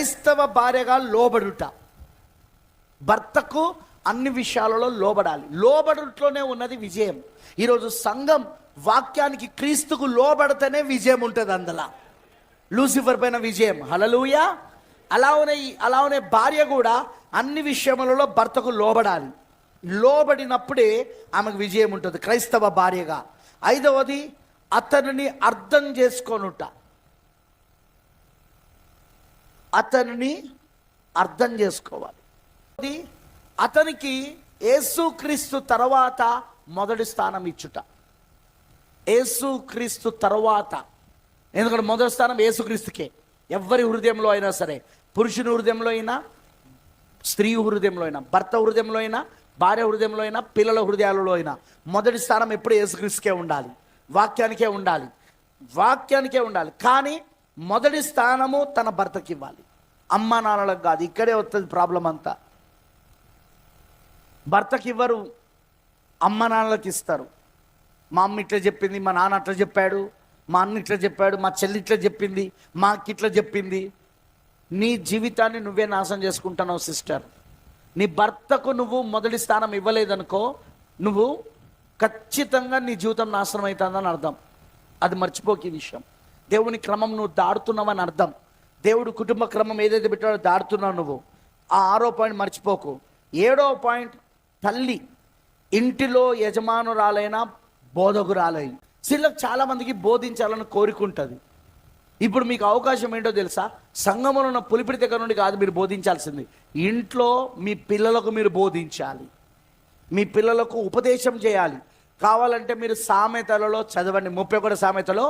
క్రైస్తవ భార్యగా లోబడుట, భర్తకు అన్ని విషయాలలో లోబడాలి. లోబడుట్లోనే ఉన్నది విజయం. ఈరోజు సంఘం వాక్యానికి, క్రీస్తుకు లోబడితేనే విజయం ఉంటుంది. అందులో లూసిఫర్ పైన విజయం. హల్లెలూయా. అలానే భార్య కూడా అన్ని విషయములలో భర్తకు లోబడాలి. లోబడినప్పుడే ఆమెకు విజయం ఉంటుంది క్రైస్తవ భార్యగా. ఐదవది, అతనిని అర్థం చేసుకొనుట. అతనిని అర్థం చేసుకోవాలి. అతనికి యేసుక్రీస్తు తర్వాత మొదటి స్థానం ఇచ్చుట. యేసుక్రీస్తు తర్వాత, ఎందుకంటే మొదటి స్థానం యేసుక్రీస్తుకే. ఎవరి హృదయంలో అయినా సరే, పురుషుని హృదయంలో అయినా, స్త్రీ హృదయంలో అయినా, భర్త హృదయంలో అయినా, భార్య హృదయంలో అయినా, పిల్లల హృదయాలలో అయినా మొదటి స్థానం ఎప్పుడు యేసుక్రీస్తుకే ఉండాలి. వాక్యానికే ఉండాలి. వాక్యానికే ఉండాలి. కానీ మొదటి స్థానము తన భర్తకి ఇవ్వాలి, అమ్మ నాన్నలకు కాదు. ఇక్కడే వస్తుంది ప్రాబ్లం అంతా. భర్తకి ఇవ్వరు, అమ్మ నాన్నలకు ఇస్తారు. మా అమ్మ ఇట్లా చెప్పింది, మా నాన్న అట్లా చెప్పాడు, మా అన్న ఇట్లా చెప్పాడు, మా చెల్లి ఇట్లా చెప్పింది, మా అక్క ఇట్లా చెప్పింది. నీ జీవితాన్ని నువ్వే నాశనం చేసుకుంటున్నావు సిస్టర్. నీ భర్తకు నువ్వు మొదటి స్థానం ఇవ్వలేదనుకో, నువ్వు ఖచ్చితంగా నీ జీవితం నాశనం అవుతుందని అర్థం. అది మర్చిపోకి విషయం. దేవుని క్రమం నువ్వు దాడుతున్నావని అర్థం. దేవుడు కుటుంబ క్రమం ఏదైతే పెట్టాడో దాడుతున్నావు నువ్వు. ఆ 6వ పాయింట్ మర్చిపోకు. 7వ పాయింట్, తల్లి ఇంటిలో యజమానురాలైన బోధకురాలైన స్త్రీలకు చాలామందికి బోధించాలని కోరికుంటుంది. ఇప్పుడు మీకు అవకాశం ఏంటో తెలుసా? సంఘంలో ఉన్న పులిపిడి దగ్గర నుండి కాదు మీరు బోధించాల్సింది, ఇంట్లో మీ పిల్లలకు మీరు బోధించాలి. మీ పిల్లలకు ఉపదేశం చేయాలి. కావాలంటే మీరు సామెతలలో చదవండి. 31 సామెతలో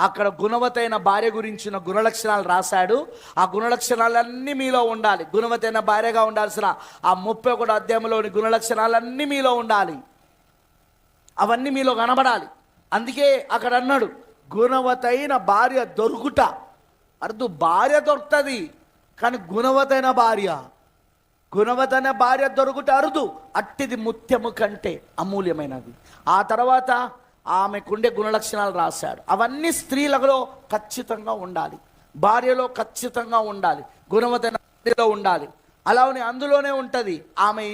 అక్కడ గుణవతైన భార్య గురించిన గుణలక్షణాలు రాశాడు. ఆ గుణలక్షణాలన్నీ మీలో ఉండాలి. గుణవతైన భార్యగా ఉండాల్సిన ఆ 31 అధ్యాయంలోని గుణలక్షణాలన్నీ మీలో ఉండాలి. అవన్నీ మీలో కనబడాలి. అందుకే అక్కడ అన్నాడు, గుణవతైన భార్య దొరుకుట. అర్థం, భార్య దొరుకుతుంది కానీ గుణవతైన భార్య దొరుకుట అరుదు. అట్టిది ముత్యము కంటే అమూల్యమైనది. ఆ తర్వాత ఆమెకుండే గుణలక్షణాలు రాశాడు. అవన్నీ స్త్రీలలో ఖచ్చితంగా ఉండాలి, భార్యలో ఖచ్చితంగా ఉండాలి, గుణవతైన భార్యలో ఉండాలి. అలానే అందులోనే ఉంటుంది ఆమె